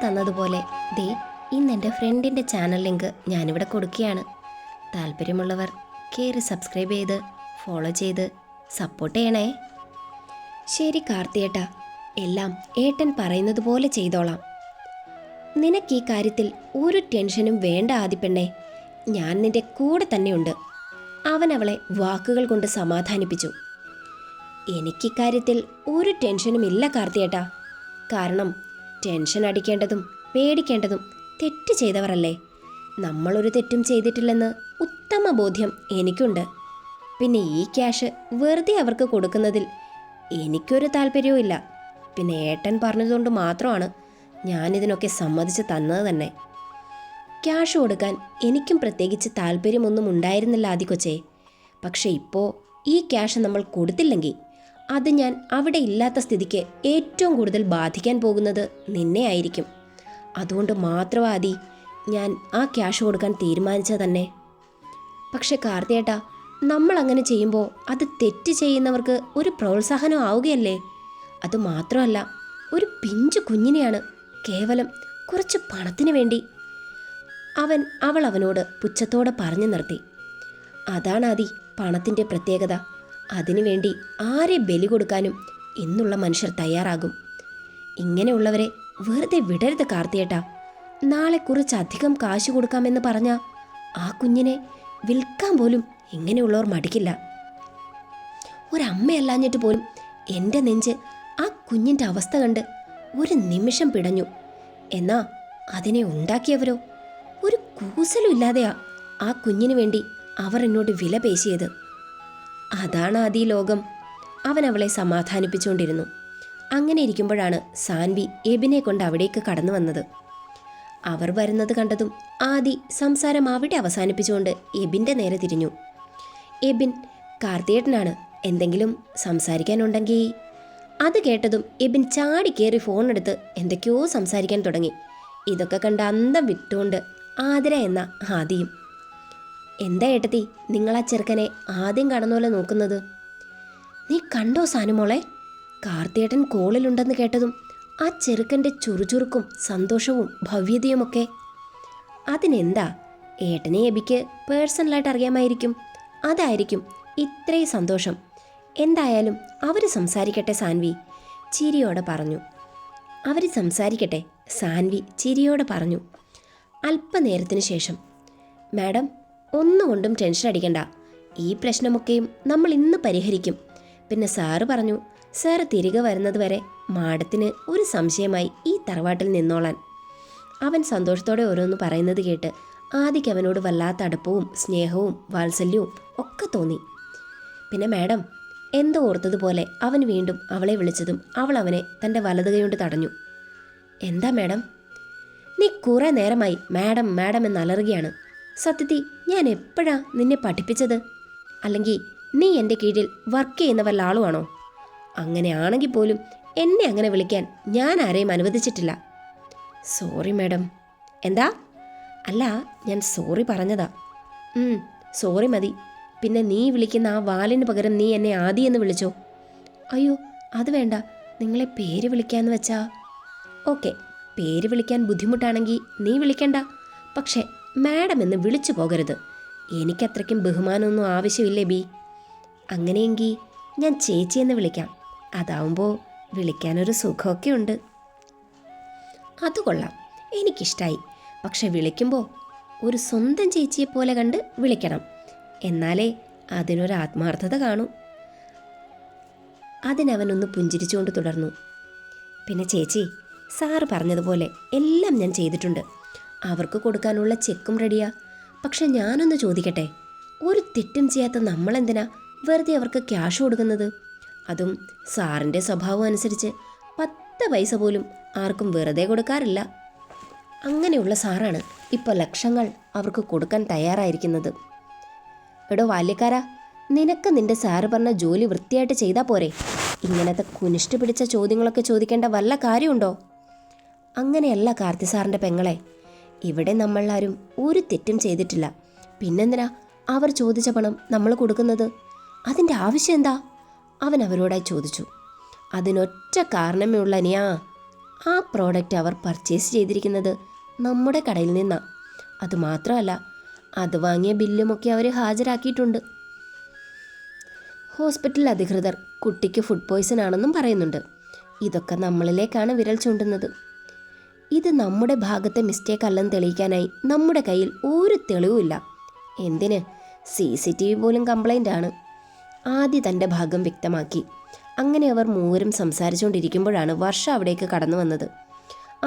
തന്നതുപോലെ ദേ ഇന്ന് എൻ്റെ ഫ്രണ്ടിൻ്റെ ചാനൽ ലിങ്ക് ഞാനിവിടെ കൊടുക്കുകയാണ്. താല്പര്യമുള്ളവർ കയറി സബ്സ്ക്രൈബ് ചെയ്ത് ഫോളോ ചെയ്ത് സപ്പോർട്ട് ചെയ്യണേ. ശരി കാർത്തിയേട്ടാ, എല്ലാം ഏട്ടൻ പറയുന്നത് പോലെ ചെയ്തോളാം. നിനക്ക് ഈ കാര്യത്തിൽ ഒരു ടെൻഷനും വേണ്ട ആദിപ്പെണ്ണേ, ഞാൻ നിന്റെ കൂടെ തന്നെയുണ്ട്. അവൻ അവളെ വാക്കുകൾ കൊണ്ട് സമാധാനിപ്പിച്ചു. എനിക്കിക്കാര്യത്തിൽ ഒരു ടെൻഷനും ഇല്ല കാർത്തിയേട്ടാ. കാരണം ടെൻഷൻ അടിക്കേണ്ടതും പേടിക്കേണ്ടതും തെറ്റ് ചെയ്തവരല്ലേ. നമ്മളൊരു തെറ്റും ചെയ്തിട്ടില്ലെന്ന് ഉത്തമ ബോധ്യം എനിക്കുണ്ട്. പിന്നെ ഈ ക്യാഷ് വെറുതെ അവർക്ക് കൊടുക്കുന്നതിൽ എനിക്കൊരു താല്പര്യവും ഇല്ല. പിന്നെ ഏട്ടൻ പറഞ്ഞതുകൊണ്ട് മാത്രമാണ് ഞാനിതിനൊക്കെ സമ്മതിച്ച് തന്നത് തന്നെ. ക്യാഷ് കൊടുക്കാൻ എനിക്കും പ്രത്യേകിച്ച് താല്പര്യമൊന്നും ഉണ്ടായിരുന്നില്ല ആദിക്കൊച്ചേ. പക്ഷെ ഇപ്പോൾ ഈ ക്യാഷ് നമ്മൾ കൊടുത്തില്ലെങ്കിൽ അത് ഞാൻ അവിടെ ഇല്ലാത്ത സ്ഥിതിക്ക് ഏറ്റവും കൂടുതൽ ബാധിക്കാൻ പോകുന്നത് നിന്നെ ആയിരിക്കും. അതുകൊണ്ട് മാത്രമാതി ഞാൻ ആ ക്യാഷ് കൊടുക്കാൻ തീരുമാനിച്ചത് തന്നെ. പക്ഷെ കാർത്തിയേട്ടാ, നമ്മൾ അങ്ങനെ ചെയ്യുമ്പോൾ അത് തെറ്റ് ചെയ്യുന്നവർക്ക് ഒരു പ്രോത്സാഹനം ആവുകയല്ലേ. അതുമാത്രമല്ല, ഒരു കുഞ്ഞിനെയാണ് കേവലം കുറച്ച് പണത്തിന് വേണ്ടി അവൾ അവനോട് പുച്ഛത്തോടെ പറഞ്ഞു നിർത്തി. അതാണ് ആദി പണത്തിൻ്റെ പ്രത്യേകത. അതിനുവേണ്ടി ആരെ ബലി കൊടുക്കാനും ഇന്നുള്ള മനുഷ്യർ തയ്യാറാകും. ഇങ്ങനെയുള്ളവരെ വെറുതെ വിടരുത് കാർത്തിയേട്ടാ. നാളെ കുറച്ചധികം കാശ് കൊടുക്കാമെന്ന് പറഞ്ഞാൽ ആ കുഞ്ഞിനെ വിൽക്കാൻ പോലും ഇങ്ങനെയുള്ളവർ മടിക്കില്ല. ഒരമ്മയല്ലാഞ്ഞിട്ട് പോലും എൻ്റെ നെഞ്ച് ആ കുഞ്ഞിൻ്റെ അവസ്ഥ കണ്ട് ഒരു നിമിഷം പിടഞ്ഞു. എന്നാ അതിനെ ഉണ്ടാക്കിയവരോ ഒരു കൂസലും ഇല്ലാതെയാ ആ കുഞ്ഞിനു വേണ്ടി അവർ എന്നോട് വില പേശിയത്. അതാണ് ആദി ലോകം. അവൻ അവളെ സമാധാനിപ്പിച്ചുകൊണ്ടിരുന്നു. അങ്ങനെ ഇരിക്കുമ്പോഴാണ് സാൻവി എബിനെ കൊണ്ട് അവിടേക്ക് കടന്നു വന്നത്. അവർ വരുന്നത് കണ്ടതും ആദി സംസാരം അവിടെ അവസാനിപ്പിച്ചുകൊണ്ട് എബിൻ്റെ നേരെ തിരിഞ്ഞു. എബിൻ, കാർത്തിയേട്ടനാണ്, എന്തെങ്കിലും സംസാരിക്കാനുണ്ടെങ്കിൽ. അത് കേട്ടതും എബിൻ ചാടി കയറി ഫോണെടുത്ത് എന്തൊക്കെയോ സംസാരിക്കാൻ തുടങ്ങി. ഇതൊക്കെ കണ്ട് അന്തം വിട്ടുകൊണ്ട് ആതിര എന്ന ആദിയും. എന്താ ഏട്ടത്തി, നിങ്ങളാ ചെറുക്കനെ ആദ്യം കടന്നോലെ നോക്കുന്നത്? നീ കണ്ടോ സാനുമോളെ? കാർത്തിയേട്ടൻ കോളിലുണ്ടെന്ന് കേട്ടതും ആ ചെറുക്കൻ്റെ ചുറുചുറുക്കും സന്തോഷവും ഭവ്യതയുമൊക്കെ. അതിനെന്താ, ഏട്ടനെ എബിക്ക് പേഴ്സണലായിട്ട് അറിയാമായിരിക്കും. അതായിരിക്കും ഇത്രയും സന്തോഷം. എന്തായാലും അവർ സംസാരിക്കട്ടെ സാൻവി ചിരിയോടെ പറഞ്ഞു. അവർ സംസാരിക്കട്ടെ, സാൻവി ചിരിയോടെ പറഞ്ഞു. അല്പനേരത്തിന് ശേഷം, മാഡം ഒന്നുകൊണ്ടും ടെൻഷൻ അടിക്കണ്ട. ഈ പ്രശ്നമൊക്കെയും നമ്മൾ ഇന്ന് പരിഹരിക്കും. പിന്നെ സാറ് പറഞ്ഞു സാറ് തിരികെ വരുന്നത് വരെ മാഡത്തിന് ഒരു സംശയമായി ഈ തറവാട്ടിൽ നിന്നോളാൻ. അവൻ സന്തോഷത്തോടെ ഓരോന്ന് പറയുന്നത് കേട്ട് ആദിക്ക് അവനോട് വല്ലാത്ത അടുപ്പവും സ്നേഹവും വാത്സല്യവും ഒക്കെ തോന്നി. പിന്നെ മാഡം എന്തോ ഓർത്തതുപോലെ അവൻ വീണ്ടും അവളെ വിളിച്ചതും അവൾ അവനെ തൻ്റെ വലതുകൈകൊണ്ട് തടഞ്ഞു. എന്താ മാഡം? നീ കുറേ നേരമായി മാഡം മാഡം എന്നലറുകയാണ്. സത്യത്തിൽ ഞാൻ എപ്പോഴാ നിന്നെ പഠിപ്പിച്ചത്? അല്ലെങ്കിൽ നീ എൻ്റെ കീഴിൽ വർക്ക് ചെയ്യുന്ന വല്ല ആളുമാണോ? അങ്ങനെയാണെങ്കിൽ പോലും എന്നെ അങ്ങനെ വിളിക്കാൻ ഞാൻ ആരെയും അനുവദിച്ചിട്ടില്ല. Sorry madam. എന്താ? അല്ല, ഞാൻ സോറി പറഞ്ഞതാ. സോറി മതി. പിന്നെ നീ വിളിക്കുന്ന ആ വാലിന് പകരം നീ എന്നെ ആദി എന്ന് വിളിച്ചോ? അയ്യോ അത് വേണ്ട, നിങ്ങളെ പേര് വിളിക്കാന്ന് വെച്ചാ. ഓക്കെ, പേര് വിളിക്കാൻ ബുദ്ധിമുട്ടാണെങ്കിൽ നീ വിളിക്കണ്ട. പക്ഷെ മാഡം എന്ന് വിളിച്ചു പോകരുത്. എനിക്കത്രയ്ക്കും ബഹുമാനമൊന്നും ആവശ്യമില്ലേ ബി. അങ്ങനെയെങ്കിൽ ഞാൻ ചേച്ചിയെന്ന് വിളിക്കാം. അതാവുമ്പോൾ വിളിക്കാനൊരു സുഖമൊക്കെ ഉണ്ട്. അതുകൊള്ളാം, എനിക്കിഷ്ടായി. പക്ഷെ വിളിക്കുമ്പോൾ ഒരു സ്വന്തം ചേച്ചിയെപ്പോലെ കണ്ട് വിളിക്കണം. എന്നാലേ അതിനൊരു ആത്മാർത്ഥത കാണൂ. അതിനവനൊന്ന് പുഞ്ചിരിച്ചുകൊണ്ട് തുടർന്നു. പിന്നെ ചേച്ചി, സാറ് പറഞ്ഞതുപോലെ എല്ലാം ഞാൻ ചെയ്തിട്ടുണ്ട്. അവർക്ക് കൊടുക്കാനുള്ള ചെക്കും റെഡിയാ. പക്ഷെ ഞാനൊന്ന് ചോദിക്കട്ടെ, ഒരു തെറ്റും ചെയ്യാത്ത നമ്മളെന്തിനാ വെറുതെ അവർക്ക് ക്യാഷ് കൊടുക്കുന്നത്? അതും സാറിൻ്റെ സ്വഭാവം അനുസരിച്ച് 10 പൈസ പോലും ആർക്കും വെറുതെ കൊടുക്കാറില്ല. അങ്ങനെയുള്ള സാറാണ് ഇപ്പോൾ ലക്ഷങ്ങൾ അവർക്ക് കൊടുക്കാൻ തയ്യാറായിരിക്കുന്നത്. എടോ ബാല്യക്കാരാ, നിനക്ക് നിന്റെ സാറ് പറഞ്ഞ ജോലി വൃത്തിയായിട്ട് ചെയ്താൽ പോരെ? ഇങ്ങനത്തെ കുനിഷ്ട് പിടിച്ച ചോദ്യങ്ങളൊക്കെ ചോദിക്കേണ്ട വല്ല കാര്യമുണ്ടോ? അങ്ങനെയല്ല കാർത്തി സാറിൻ്റെ പെങ്ങളെ. ഇവിടെ നമ്മളാരും ഒരു തെറ്റും ചെയ്തിട്ടില്ല. പിന്നെന്തിനാ അവർ ചോദിച്ച പണം നമ്മൾ കൊടുക്കുന്നത്? അതിൻ്റെ ആവശ്യം എന്താ? അവൻ അവരോടായി ചോദിച്ചു. അതിനൊറ്റ കാരണമേ ഉള്ളനിയാ. ആ പ്രോഡക്റ്റ് അവർ പർച്ചേസ് ചെയ്തിരിക്കുന്നത് നമ്മുടെ കടയിൽ നിന്നാണ്. അതുമാത്രമല്ല, അത് വാങ്ങിയ ബില്ലുമൊക്കെ അവർ ഹാജരാക്കിയിട്ടുണ്ട്. ഹോസ്പിറ്റൽ അധികൃതർ കുട്ടിക്ക് ഫുഡ് പോയ്സൺ ആണെന്നും പറയുന്നുണ്ട്. ഇതൊക്കെ നമ്മളിലേക്കാണ് വിരൽ ചൂണ്ടുന്നത്. ഇത് നമ്മുടെ ഭാഗത്തെ മിസ്റ്റേക്ക് അല്ലെന്ന് തെളിയിക്കാനായി നമ്മുടെ കയ്യിൽ ഒരു തെളിവുമില്ല. എന്തിന്, CCTV പോലും കംപ്ലൈൻ്റ് ആണ്. ആദ്യ തൻ്റെ ഭാഗം വ്യക്തമാക്കി. അങ്ങനെ അവർ മൂവരും സംസാരിച്ചുകൊണ്ടിരിക്കുമ്പോഴാണ് വർഷ അവിടേക്ക് കടന്നു വന്നത്.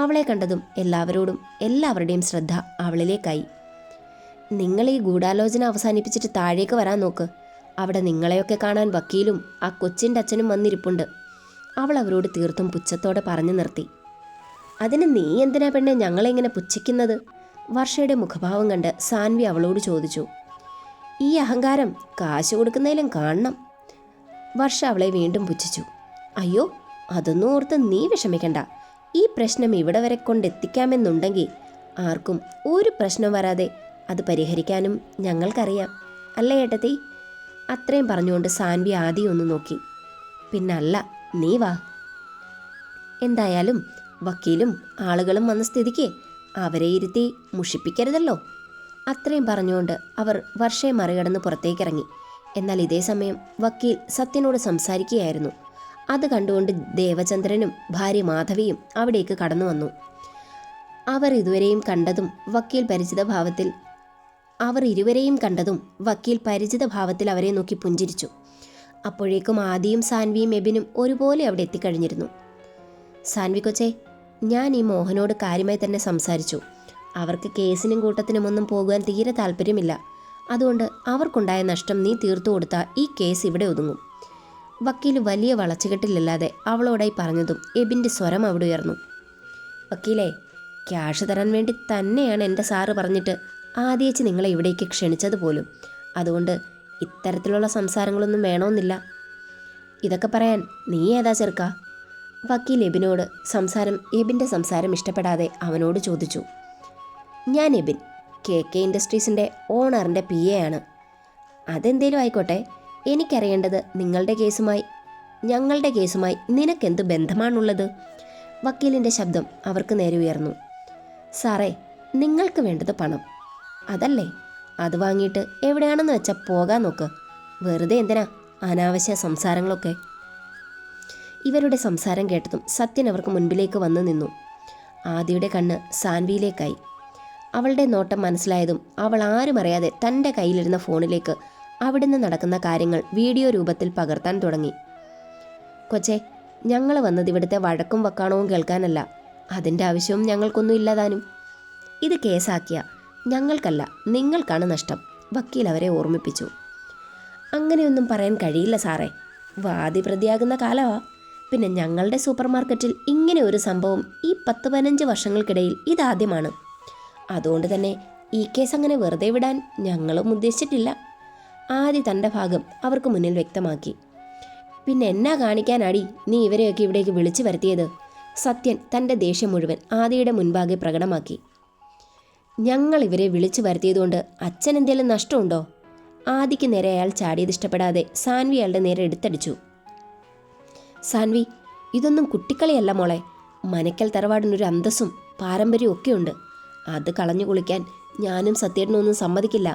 അവളെ കണ്ടതും എല്ലാവരുടെയും ശ്രദ്ധ അവളിലേക്കായി. നിങ്ങൾ ഈ ഗൂഢാലോചന അവസാനിപ്പിച്ചിട്ട് താഴേക്ക് വരാൻ നോക്ക്. അവിടെ നിങ്ങളെയൊക്കെ കാണാൻ വക്കീലും ആ കൊച്ചിൻ്റെ അച്ഛനും വന്നിരിപ്പുണ്ട്. അവൾ അവരോട് തീർത്തും പുച്ഛത്തോടെ പറഞ്ഞു നിർത്തി. അതിന് നീ എന്തിനാ പെണ്ണെ ഞങ്ങളെങ്ങനെ പുച്ഛിക്കുന്നത്? വർഷയുടെ മുഖഭാവം കണ്ട് സാൻവി അവളോട് ചോദിച്ചു. ഈ അഹങ്കാരം കാശ് കൊടുക്കുന്നതിലും കാണണം. വർഷ അവളെ വീണ്ടും പുച്ഛിച്ചു. അയ്യോ, അതൊന്നും ഓർത്ത് നീ വിഷമിക്കണ്ട. ഈ പ്രശ്നം ഇവിടെ വരെ കൊണ്ടെത്തിക്കാമെന്നുണ്ടെങ്കിൽ ആർക്കും ഒരു പ്രശ്നം വരാതെ അത് പരിഹരിക്കാനും ഞങ്ങൾക്കറിയാം, അല്ലേ ഏട്ടത്തി? അത്രയും പറഞ്ഞുകൊണ്ട് സാൻവി ആദ്യം ഒന്ന് നോക്കി. പിന്നല്ല, നീ വാ. എന്തായാലും വക്കീലും ആളുകളും വന്ന സ്ഥിതിക്ക് അവരെ ഇരുത്തി മുഷിപ്പിക്കരുതല്ലോ. അത്രയും പറഞ്ഞുകൊണ്ട് അവർ വർഷയെ മറികടന്ന് പുറത്തേക്കിറങ്ങി. എന്നാൽ ഇതേ സമയം വക്കീൽ സത്യനോട് സംസാരിക്കുകയായിരുന്നു. അത് കണ്ടുകൊണ്ട് ദേവചന്ദ്രനും ഭാര്യ മാധവിയും അവിടേക്ക് കടന്നു വന്നു. അവർ ഇരുവരെയും കണ്ടതും വക്കീൽ പരിചിത ഭാവത്തിൽ അവരെ നോക്കി പുഞ്ചിരിച്ചു. അപ്പോഴേക്കും ആദിയും സാൻവിയും എബിനും ഒരുപോലെ അവിടെ എത്തിക്കഴിഞ്ഞിരുന്നു. സാൻവി കൊച്ചേ, ഞാൻ ഈ മോഹനോട് കാര്യമായി തന്നെ സംസാരിച്ചു. അവർക്ക് കേസിനും കൂട്ടത്തിനുമൊന്നും പോകാൻ തീരെ താല്പര്യമില്ല. അതുകൊണ്ട് അവർക്കുണ്ടായ നഷ്ടം നീ തീർത്തു കൊടുത്താൽ ഈ കേസ് ഇവിടെ ഒതുങ്ങും. വക്കീൽ വലിയ വളച്ചുകെട്ടിലില്ലാതെ അവളോടായി പറഞ്ഞതും എബിൻ്റെ സ്വരം അവിടെ ഉയർന്നു. വക്കീലേ, ക്യാഷ് തരാൻ വേണ്ടി തന്നെയാണ് എൻ്റെ സാറ് പറഞ്ഞിട്ട് ആദ്യേച്ച് നിങ്ങളെ ഇവിടേക്ക് ക്ഷണിച്ചത് പോലും. അതുകൊണ്ട് ഇത്തരത്തിലുള്ള സംസാരങ്ങളൊന്നും വേണമെന്നില്ല. ഇതൊക്കെ പറയാൻ നീ ഏതാ ചെറുക്ക? വക്കീൽ എബിൻ്റെ സംസാരം ഇഷ്ടപ്പെടാതെ അവനോട് ചോദിച്ചു. ഞാൻ എബിൻ, KK ഇൻഡസ്ട്രീസിൻ്റെ ഓണറിൻ്റെ PA ആണ്. അതെന്തേലും ആയിക്കോട്ടെ, എനിക്കറിയേണ്ടത് ഞങ്ങളുടെ കേസുമായി നിനക്കെന്ത് ബന്ധമാണുള്ളത്? വക്കീലിൻ്റെ ശബ്ദം അവർക്ക് നേരെ ഉയർന്നു. സാറേ, നിങ്ങൾക്ക് വേണ്ടത് പണം അതല്ലേ? അത് വാങ്ങിയിട്ട് എവിടെയാണെന്ന് വെച്ചാൽ പോകാൻ നോക്ക്. വെറുതെ എന്തിനാ അനാവശ്യ സംസാരങ്ങളൊക്കെ? ഇവരുടെ സംസാരം കേട്ടതും സത്യൻ അവർക്ക് മുൻപിലേക്ക് വന്നു നിന്നു. ആദിയുടെ കണ്ണ് സാൻവിയിലേക്കായി. അവളുടെ നോട്ടം മനസ്സിലായതും അവൾ ആരും അറിയാതെ തൻ്റെ കയ്യിലിരുന്ന ഫോണിലേക്ക് അവിടുന്ന് നടക്കുന്ന കാര്യങ്ങൾ വീഡിയോ രൂപത്തിൽ പകർത്താൻ തുടങ്ങി. കൊച്ചേ, ഞങ്ങൾ വന്നത് ഇവിടുത്തെ വഴക്കും വക്കാണവും കേൾക്കാനല്ല. അതിൻ്റെ ആവശ്യവും ഞങ്ങൾക്കൊന്നും ഇല്ലതാനും. ഇത് കേസാക്കിയ ഞങ്ങൾക്കല്ല, നിങ്ങൾക്കാണ് നഷ്ടം, വക്കീൽ അവരെ ഓർമ്മിപ്പിച്ചു. അങ്ങനെയൊന്നും പറയാൻ കഴിയില്ല സാറേ. വാദി പ്രതിയാകുന്ന കാലമാ. പിന്നെ ഞങ്ങളുടെ സൂപ്പർ മാർക്കറ്റിൽ ഇങ്ങനെ ഒരു സംഭവം ഈ 10-15 വർഷങ്ങൾക്കിടയിൽ ഇതാദ്യമാണ്. അതുകൊണ്ട് തന്നെ ഈ കേസ് അങ്ങനെ വെറുതെ വിടാൻ ഞങ്ങളും ഉദ്ദേശിച്ചിട്ടില്ല. ആദി തൻ്റെ ഭാഗം അവർക്ക് മുന്നിൽ വ്യക്തമാക്കി. പിന്നെ എന്നാ കാണിക്കാനാടി നീ ഇവരെയൊക്കെ ഇവിടേക്ക് വിളിച്ചു വരുത്തിയത്? സത്യൻ തൻ്റെ ദേഷ്യം മുഴുവൻ ആദിയുടെ മുൻപാകെ പ്രകടമാക്കി. ഞങ്ങൾ ഇവരെ വിളിച്ചു വരുത്തിയതുകൊണ്ട് അച്ഛൻ എന്തെങ്കിലും നഷ്ടമുണ്ടോ? ആദിക്ക് നേരെ അയാൾ ചാടിയത് ഇഷ്ടപ്പെടാതെ സാൻവി അയാളുടെ നേരെ എടുത്തടിച്ചു. സാൻവി, ഇതൊന്നും കുട്ടിക്കളിയല്ല മോളെ. മനക്കൽ തറവാടിനൊരു അന്തസ്സും പാരമ്പര്യവും ഒക്കെയുണ്ട്. അത് കളഞ്ഞു കുളിക്കാൻ ഞാനും സത്യേട്ടനൊന്നും സമ്മതിക്കില്ല.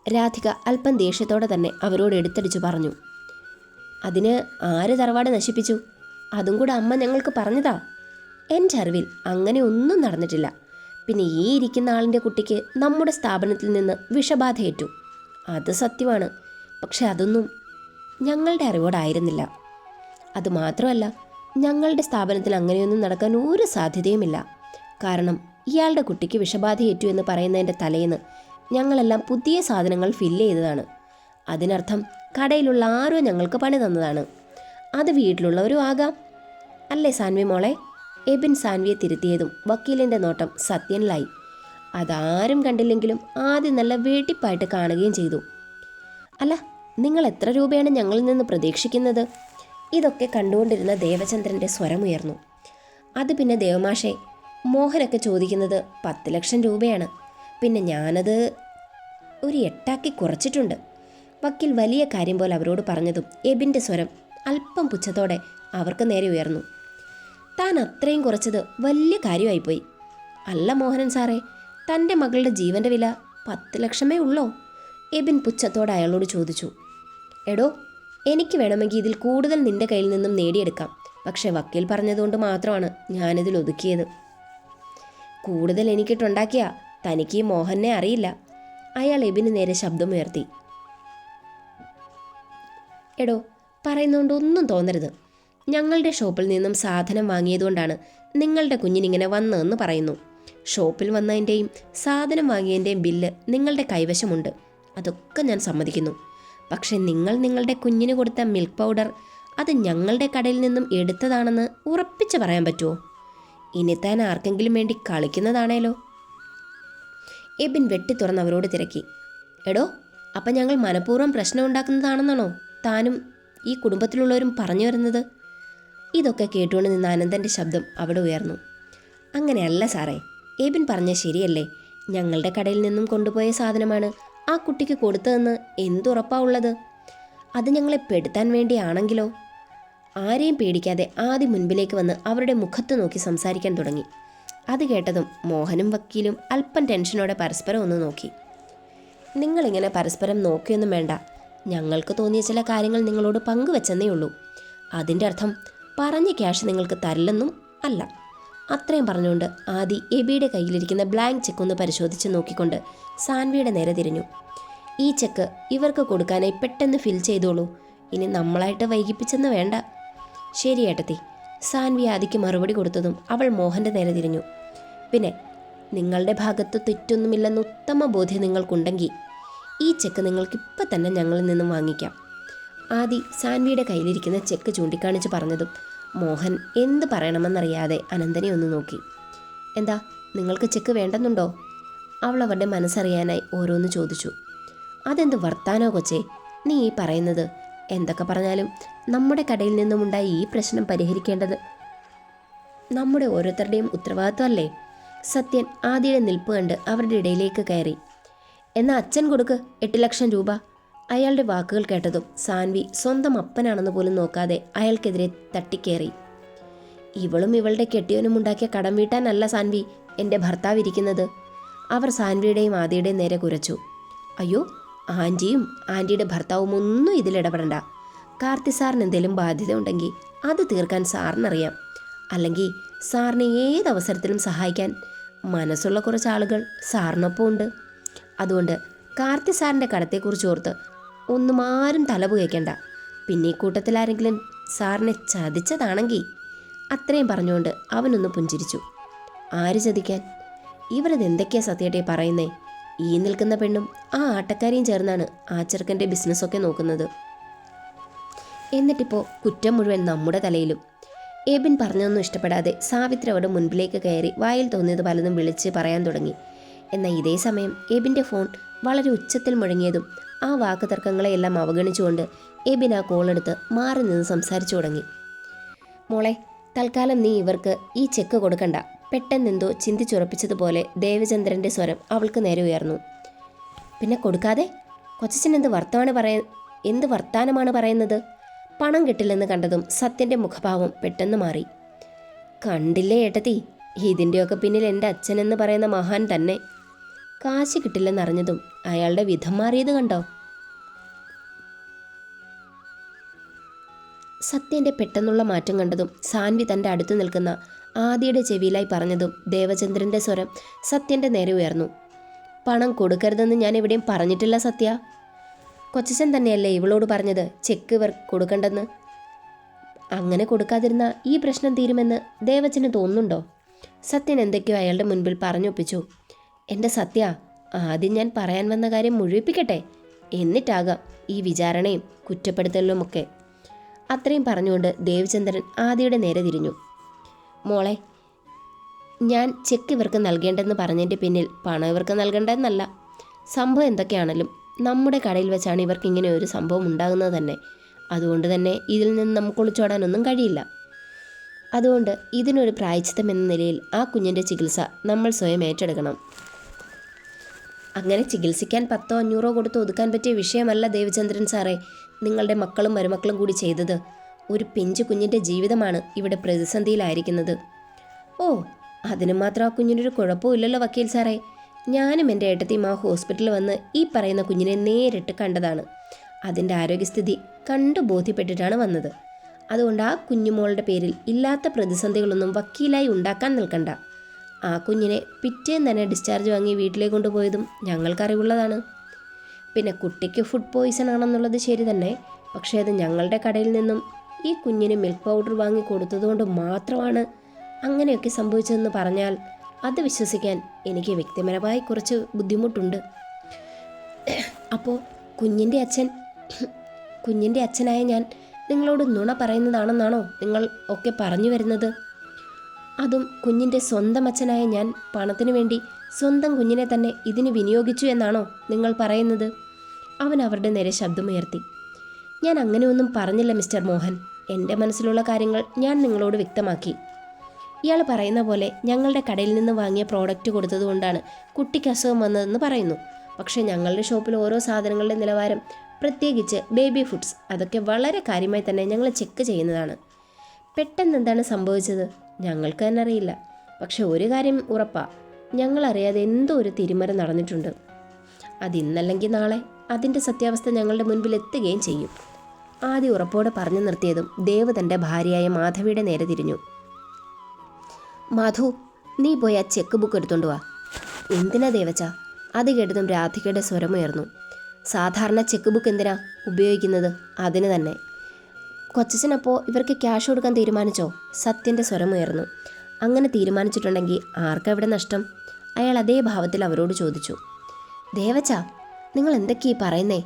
രാധിക അല്പം ദേഷ്യത്തോടെ തന്നെ അവരോട് എടുത്തടിച്ചു പറഞ്ഞു. അതിന് ആര് തറവാട് നശിപ്പിച്ചു? അതും കൂടെ അമ്മ ഞങ്ങൾക്ക് പറഞ്ഞതാ. എൻ്റെ അറിവിൽ അങ്ങനെ ഒന്നും നടന്നിട്ടില്ല. പിന്നെ ഈ ഇരിക്കുന്ന ആളിൻ്റെ കുട്ടിക്ക് നമ്മുടെ സ്ഥാപനത്തിൽ നിന്ന് വിഷബാധയേറ്റു. അത് സത്യമാണ്. പക്ഷെ അതൊന്നും ഞങ്ങളുടെ അറിവോടായിരുന്നില്ല. അതുമാത്രമല്ല, ഞങ്ങളുടെ സ്ഥാപനത്തിൽ അങ്ങനെയൊന്നും നടക്കാൻ ഒരു സാധ്യതയുമില്ല. കാരണം ഇയാളുടെ കുട്ടിക്ക് വിഷബാധയേറ്റു എന്ന് പറയുന്നതിൻ്റെ തലേന്ന് ഞങ്ങളെല്ലാം പുതിയ സാധനങ്ങൾ ഫില്ല് ചെയ്തതാണ്. അതിനർത്ഥം കടയിലുള്ള ആരോ ഞങ്ങൾക്ക് പണി തന്നതാണ്. അത് വീട്ടിലുള്ളവരും ആകാം, അല്ലേ സാൻവി മോളെ? എബിൻ സാൻവിയെ തിരുത്തിയതും വക്കീലിൻ്റെ നോട്ടം സത്യനിലായി. അതാരും കണ്ടില്ലെങ്കിലും ആദ്യം നല്ല വെടിപ്പായിട്ട് കാണുകയും ചെയ്തു. അല്ല, നിങ്ങൾ എത്ര രൂപയാണ് ഞങ്ങളിൽ നിന്ന് പ്രതീക്ഷിക്കുന്നത്? ഇതൊക്കെ കണ്ടുകൊണ്ടിരുന്ന ദേവചന്ദ്രൻ്റെ സ്വരമുയർന്നു. അത് പിന്നെ ദേവമാഷേ, മോഹനൊക്കെ ചോദിക്കുന്നത് 10 ലക്ഷം രൂപയാണ്. പിന്നെ ഞാനത് ഒരു 8 കുറച്ചിട്ടുണ്ട്. വക്കീൽ വലിയ കാര്യം പോലെ അവരോട് പറഞ്ഞതും എബിൻ്റെ സ്വരം അല്പം പുച്ഛത്തോടെ അവർക്ക് നേരെ ഉയർന്നു. താൻ അത്രയും കുറച്ചത് വലിയ കാര്യമായിപ്പോയി. അല്ല മോഹനൻ സാറേ, തൻ്റെ മകളുടെ ജീവൻ്റെ വില 10 ലക്ഷമേ ഉള്ളോ? എബിൻ പുച്ഛത്തോടെ അയാളോട് ചോദിച്ചു. എടോ, എനിക്ക് വേണമെങ്കിൽ ഇതിൽ കൂടുതൽ നിന്റെ കയ്യിൽ നിന്നും നേടിയെടുക്കാം. പക്ഷെ വക്കീൽ പറഞ്ഞതുകൊണ്ട് മാത്രമാണ് ഞാനിതിൽ ഒതുക്കിയത്. കൂടുതൽ എനിക്കിട്ടുണ്ടാക്കിയ തനിക്ക് ഈ മോഹനെ അറിയില്ല. അയാൾ എബിന് നേരെ ശബ്ദമുയർത്തി. എടോ, പറയുന്നതുകൊണ്ട് ഒന്നും തോന്നരുത്. ഞങ്ങളുടെ ഷോപ്പിൽ നിന്നും സാധനം വാങ്ങിയതുകൊണ്ടാണ് നിങ്ങളുടെ കുഞ്ഞിനിങ്ങനെ വന്നതെന്ന് പറയുന്നു. ഷോപ്പിൽ വന്നതിൻ്റെയും സാധനം വാങ്ങിയതിൻ്റെയും ബില്ല് നിങ്ങളുടെ കൈവശമുണ്ട്. അതൊക്കെ ഞാൻ സമ്മതിക്കുന്നു. പക്ഷെ നിങ്ങൾ നിങ്ങളുടെ കുഞ്ഞിന് കൊടുത്ത മിൽക്ക് പൗഡർ അത് ഞങ്ങളുടെ കടയിൽ നിന്നും എടുത്തതാണെന്ന് ഉറപ്പിച്ച് പറയാൻ പറ്റുമോ? ഇനി താൻ ആർക്കെങ്കിലും വേണ്ടി കളിക്കുന്നതാണേലോ. എബിൻ വെട്ടി തുറന്ന് അവരോട് തിരക്കി. എടോ, അപ്പം ഞങ്ങൾ മനഃപൂർവ്വം പ്രശ്നം ഉണ്ടാക്കുന്നതാണെന്നാണോ താനും ഈ കുടുംബത്തിലുള്ളവരും പറഞ്ഞു വരുന്നത്? ഇതൊക്കെ കേട്ടുകൊണ്ട് നിന്ന അനന്തൻ്റെ ശബ്ദം അവിടെ ഉയർന്നു. അങ്ങനെയല്ല സാറേ, എബിൻ പറഞ്ഞ ശരിയല്ലേ? ഞങ്ങളുടെ കടയിൽ നിന്നും കൊണ്ടുപോയ സാധനമാണ് ആ കുട്ടിക്ക് കൊടുത്തതെന്ന് എന്തുറപ്പാ ഉള്ളത്? അത് ഞങ്ങളെ പെടുത്താൻ വേണ്ടിയാണെങ്കിലോ? ആരെയും പേടിക്കാതെ ആദ്യം മുൻപിലേക്ക് വന്ന് അവരുടെ മുഖത്ത് നോക്കി സംസാരിക്കാൻ തുടങ്ങി. അത് കേട്ടതും മോഹനും വക്കീലും അല്പം ടെൻഷനോടെ പരസ്പരം ഒന്ന് നോക്കി. നിങ്ങളിങ്ങനെ പരസ്പരം നോക്കിയൊന്നും വേണ്ട. ഞങ്ങൾക്ക് തോന്നിയ ചില കാര്യങ്ങൾ നിങ്ങളോട് പങ്കുവെച്ചെന്നേ ഉള്ളൂ. അതിൻ്റെ അർത്ഥം പറഞ്ഞ ക്യാഷ് നിങ്ങൾക്ക് തരില്ലെന്നും അല്ല. അത്രയും പറഞ്ഞുകൊണ്ട് ആദി എബിയുടെ കയ്യിലിരിക്കുന്ന ബ്ലാങ്ക് ചെക്ക് ഒന്ന് പരിശോധിച്ച് നോക്കിക്കൊണ്ട് സാൻവിയുടെ നേരെ തിരിഞ്ഞു. ഈ ചെക്ക് ഇവർക്ക് കൊടുക്കാനായി പെട്ടെന്ന് ഫിൽ ചെയ്തോളൂ. ഇനി നമ്മളായിട്ട് വൈകിപ്പിച്ചെന്ന് വേണ്ട. ശരി ഏട്ടത്തി. സാൻവി ആദിക്ക് മറുപടി കൊടുത്തതും അവൾ മോഹൻ്റെ നേരെ തിരിഞ്ഞു. പിന്നെ നിങ്ങളുടെ ഭാഗത്ത് തെറ്റൊന്നുമില്ലെന്ന് ഉത്തമ ബോധ്യം നിങ്ങൾക്കുണ്ടെങ്കിൽ ഈ ചെക്ക് നിങ്ങൾക്കിപ്പം തന്നെ ഞങ്ങളിൽ നിന്നും വാങ്ങിക്കാം. ആദി സാൻവിയുടെ കയ്യിലിരിക്കുന്ന ചെക്ക് ചൂണ്ടിക്കാണിച്ച് പറഞ്ഞതും മോഹൻ എന്ത് പറയണമെന്നറിയാതെ അനന്തനെ ഒന്ന് നോക്കി. എന്താ, നിങ്ങൾക്ക് ചെക്ക് വേണ്ടെന്നുണ്ടോ? അവൾ അവരുടെ മനസ്സറിയാനായി ഓരോന്ന് ചോദിച്ചു. അതെന്ത് വർത്താനോ കൊച്ചേ നീ ഈ പറയുന്നത്? എന്തൊക്കെ പറഞ്ഞാലും നമ്മുടെ കടയിൽ നിന്നുമുണ്ടായ ഈ പ്രശ്നം പരിഹരിക്കേണ്ടത് നമ്മുടെ ഓരോരുത്തരുടെയും ഉത്തരവാദിത്വമല്ലേ? സത്യൻ ആദിയുടെ നിൽപ്പ് കണ്ട് അവരുടെ ഇടയിലേക്ക് കയറി. എന്നാൽ അച്ഛൻ കൊടുക്ക് 8 ലക്ഷം രൂപ. അയാളുടെ വാക്കുകൾ കേട്ടതും സാൻവി സ്വന്തം അപ്പനാണെന്ന് പോലും നോക്കാതെ അയാൾക്കെതിരെ തട്ടിക്കേറി. ഇവളും ഇവളുടെ കെട്ടിയവനും ഉണ്ടാക്കിയ കടം വീട്ടാനല്ല സാൻവി എൻ്റെ ഭർത്താവ് ഇരിക്കുന്നത്. അവർ സാൻവിയുടെയും ആദിയുടെയും നേരെ കുരച്ചു. അയ്യോ, ആൻറ്റിയും ആൻറ്റിയുടെ ഭർത്താവും ഒന്നും ഇതിലിടപെടണ്ട. കാർത്തി സാറിന് എന്തെങ്കിലും ബാധ്യത ഉണ്ടെങ്കിൽ അത് തീർക്കാൻ സാറിനറിയാം. അല്ലെങ്കിൽ സാറിനെ ഏതവസരത്തിലും സഹായിക്കാൻ മനസ്സുള്ള കുറച്ച് ആളുകൾ സാറിനൊപ്പം ഉണ്ട്. അതുകൊണ്ട് കാർത്തി സാറിൻ്റെ കടത്തെക്കുറിച്ച് ഓർത്ത് ഒന്നും ആരും തലപുകയ്ക്കണ്ട. പിന്നെ ഈ കൂട്ടത്തിൽ ആരെങ്കിലും സാറിനെ ചതിച്ചതാണെങ്കിൽ അത്രയും പറഞ്ഞുകൊണ്ട് അവനൊന്ന് പുഞ്ചിരിച്ചു. ആര് ചതിക്കാൻ? ഇവരതെന്തൊക്കെയാ സത്യേട്ടേ പറയുന്നേ? ഈ നിൽക്കുന്ന പെണ്ണും ആ ആട്ടക്കാരിയും ചേർന്നാണ് ആ ചെറുക്കൻ്റെ ബിസിനസ്സൊക്കെ നോക്കുന്നത്. എന്നിട്ടിപ്പോൾ കുറ്റം മുഴുവൻ നമ്മുടെ തലയിലും. എബിൻ പറഞ്ഞതൊന്നും ഇഷ്ടപ്പെടാതെ സാവിത്രി അവിടെ മുൻപിലേക്ക് കയറി വായിൽ തോന്നിയത് പലതും വിളിച്ച് പറയാൻ തുടങ്ങി. എന്നാൽ ഇതേ സമയം എബിൻ്റെ ഫോൺ വളരെ ഉച്ചത്തിൽ മുഴങ്ങിയതും ആ വാക്ക് തർക്കങ്ങളെയെല്ലാം അവഗണിച്ചുകൊണ്ട് എബിൻ ആ കോളെടുത്ത് മാറി നിന്ന് സംസാരിച്ചു തുടങ്ങി. മോളെ, തൽക്കാലം നീ ഇവർക്ക് ഈ ചെക്ക് കൊടുക്കണ്ട. പെട്ടെന്നെന്തോ ചിന്തിച്ചുറപ്പിച്ചതുപോലെ ദേവചന്ദ്രൻ്റെ സ്വരം അവൾക്ക് നേരെ ഉയർന്നു. പിന്നെ കൊടുക്കാതെ? കൊച്ചച്ഛൻ എന്ത് വർത്താനമാണ് പറയുന്നത്? പണം കിട്ടില്ലെന്ന് കണ്ടതും സത്യൻ്റെ മുഖഭാവം പെട്ടെന്ന് മാറി. കണ്ടില്ലേ ഏട്ടത്തി, ഇതിൻ്റെയൊക്കെ പിന്നിൽ എൻ്റെ അച്ഛനെന്ന് പറയുന്ന മഹാൻ തന്നെ. കാശ് കിട്ടില്ലെന്നറിഞ്ഞതും അയാളുടെ വിധം മാറിയത് കണ്ടോ? സത്യൻ്റെ പെട്ടെന്നുള്ള മാറ്റം കണ്ടതും സാൻവി തൻ്റെ അടുത്ത് നിൽക്കുന്ന ആദിയുടെ ചെവിയിലായി പറഞ്ഞതും ദേവചന്ദ്രൻ്റെ സ്വരം സത്യൻ്റെ നേരെ ഉയർന്നു. പണം കൊടുക്കരുതെന്ന് ഞാൻ എവിടെയും പറഞ്ഞിട്ടില്ല സത്യ. കൊച്ചച്ഛൻ തന്നെയല്ലേ ഇവളോട് പറഞ്ഞത് ചെക്ക് ഇവർ കൊടുക്കണ്ടെന്ന്? അങ്ങനെ കൊടുക്കാതിരുന്ന ഈ പ്രശ്നം തീരുമെന്ന് ദേവച്ചന് തോന്നുന്നുണ്ടോ? സത്യൻ എന്തൊക്കെയോ അയാളുടെ മുൻപിൽ പറഞ്ഞൊപ്പിച്ചു. എൻ്റെ സത്യ, ആദ്യം ഞാൻ പറയാൻ വന്ന കാര്യം മുഴുവിപ്പിക്കട്ടെ, എന്നിട്ടാകാം ഈ വിചാരണയും കുറ്റപ്പെടുത്തലുമൊക്കെ. അത്രയും പറഞ്ഞുകൊണ്ട് ദേവചന്ദ്രൻ ആദിയുടെ നേരെ തിരിഞ്ഞു. മോളെ, ഞാൻ ചെക്ക് ഇവർക്ക് നൽകേണ്ടെന്ന് പറഞ്ഞതിൻ്റെ പിന്നിൽ പണം ഇവർക്ക് നൽകേണ്ടതെന്നല്ല. സംഭവം എന്തൊക്കെയാണെങ്കിലും നമ്മുടെ കടയിൽ വെച്ചാണ് ഇവർക്ക് ഇങ്ങനെ ഒരു സംഭവം ഉണ്ടാകുന്നത് തന്നെ. അതുകൊണ്ട് തന്നെ ഇതിൽ നിന്ന് നമുക്ക് ഒളിച്ചോടാനൊന്നും കഴിയില്ല. അതുകൊണ്ട് ഇതിനൊരു പ്രായശ്ചിത്തം എന്ന നിലയിൽ ആ കുഞ്ഞിൻ്റെ ചികിത്സ നമ്മൾ സ്വയം ഏറ്റെടുക്കണം. അങ്ങനെ ചികിത്സിക്കാൻ 10-500 കൊടുത്ത് ഒതുക്കാൻ പറ്റിയ വിഷയമല്ല ദേവചന്ദ്രൻ സാറേ നിങ്ങളുടെ മക്കളും മരുമക്കളും കൂടി ചെയ്തത്. ഒരു പിഞ്ചു കുഞ്ഞിൻ്റെ ജീവിതമാണ് ഇവിടെ പ്രതിസന്ധിയിലായിരിക്കുന്നത്. ഓ, അതിന് മാത്രം ആ കുഞ്ഞിനൊരു കുഴപ്പമില്ലല്ലോ വക്കീൽ സാറേ. ഞാനും എൻ്റെ ഏട്ടത്തിയും ആ ഹോസ്പിറ്റലിൽ വന്ന് ഈ പറയുന്ന കുഞ്ഞിനെ നേരിട്ട് കണ്ടതാണ്. അതിൻ്റെ ആരോഗ്യസ്ഥിതി കണ്ടു ബോധ്യപ്പെട്ടിട്ടാണ് വന്നത്. അതുകൊണ്ട് ആ കുഞ്ഞുമോളുടെ പേരിൽ ഇല്ലാത്ത പ്രതിസന്ധികളൊന്നും വക്കീലായി ഉണ്ടാക്കാൻ നിൽക്കണ്ട. ആ കുഞ്ഞിനെ പിറ്റേന്ന് തന്നെ ഡിസ്ചാർജ് വാങ്ങി വീട്ടിലേക്ക് കൊണ്ടുപോയതും ഞങ്ങൾക്കറിവുള്ളതാണ്. പിന്നെ കുട്ടിക്ക് ഫുഡ് പോയിസൺ ആണെന്നുള്ളത് ശരി തന്നെ. പക്ഷേ അത് ഞങ്ങളുടെ കടയിൽ നിന്നും ഈ കുഞ്ഞിന് മിൽക്ക് പൗഡർ വാങ്ങി കൊടുത്തതുകൊണ്ട് മാത്രമാണ് അങ്ങനെയൊക്കെ സംഭവിച്ചതെന്ന് പറഞ്ഞാൽ അത് വിശ്വസിക്കാൻ എനിക്ക് വ്യക്തിപരമായി കുറച്ച് ബുദ്ധിമുട്ടുണ്ട്. അപ്പോൾ കുഞ്ഞിൻ്റെ അച്ഛനായ ഞാൻ നിങ്ങളോട് നുണ പറയുന്നതാണെന്നാണോ നിങ്ങൾ ഒക്കെ പറഞ്ഞു വരുന്നത്? അതും കുഞ്ഞിൻ്റെ സ്വന്തം അച്ഛനായ ഞാൻ പണത്തിനു വേണ്ടി സ്വന്തം കുഞ്ഞിനെ തന്നെ ഇതിന് വിനിയോഗിച്ചു എന്നാണോ നിങ്ങൾ പറയുന്നത്? അവൻ അവരുടെ നേരെ ശബ്ദമുയർത്തി. ഞാൻ അങ്ങനെയൊന്നും പറഞ്ഞില്ല മിസ്റ്റർ മോഹൻ. എൻ്റെ മനസ്സിലുള്ള കാര്യങ്ങൾ ഞാൻ നിങ്ങളോട് വ്യക്തമാക്കി. ഇയാൾ പറയുന്ന പോലെ ഞങ്ങളുടെ കടയിൽ നിന്ന് വാങ്ങിയ പ്രോഡക്റ്റ് കൊടുത്തതുകൊണ്ടാണ് കുട്ടിക്ക് അസുഖം വന്നതെന്ന് പറയുന്നു. പക്ഷേ ഞങ്ങളുടെ ഷോപ്പിൽ ഓരോ സാധനങ്ങളുടെ നിലവാരം, പ്രത്യേകിച്ച് ബേബി ഫുഡ്സ്, അതൊക്കെ വളരെ കാര്യമായി തന്നെ ഞങ്ങൾ ചെക്ക് ചെയ്യുന്നതാണ്. പെട്ടെന്ന് എന്താണ് സംഭവിച്ചത് ഞങ്ങൾക്ക് തന്നെ അറിയില്ല. പക്ഷെ ഒരു കാര്യം ഉറപ്പാ, ഞങ്ങളറിയാതെ എന്തോ ഒരു തിരിമറി നടന്നിട്ടുണ്ട്. അതിന്നല്ലെങ്കിൽ നാളെ അതിൻ്റെ സത്യാവസ്ഥ ഞങ്ങളുടെ മുൻപിൽ എത്തുകയും ചെയ്യും. ആദ്യം ഉറപ്പോടെ പറഞ്ഞു നിർത്തിയതും ദേവ് തൻ്റെ ഭാര്യയായ മാധവിയുടെ നേരെ തിരിഞ്ഞു. മാധു, നീ പോയി ആ ചെക്ക് ബുക്ക് എടുത്തോണ്ട് വാ. എന്തിനാ ദേവച്ച? അത് കേട്ടതും രാധികയുടെ സ്വരമുയർന്നു. സാധാരണ ചെക്ക് ബുക്ക് എന്തിനാ ഉപയോഗിക്കുന്നത്? അതിന് തന്നെ. കൊച്ചച്ഛനപ്പോൾ ഇവർക്ക് ക്യാഷ് കൊടുക്കാൻ തീരുമാനിച്ചോ? സത്യൻ്റെ സ്വരമുയർന്നു. അങ്ങനെ തീരുമാനിച്ചിട്ടുണ്ടെങ്കിൽ ആർക്കെവിടെ നഷ്ടം? അയാൾ അതേ ഭാവത്തിൽ അവരോട് ചോദിച്ചു. ദേവച്ച, നിങ്ങൾ എന്തൊക്കെയാ പറയുന്നേ?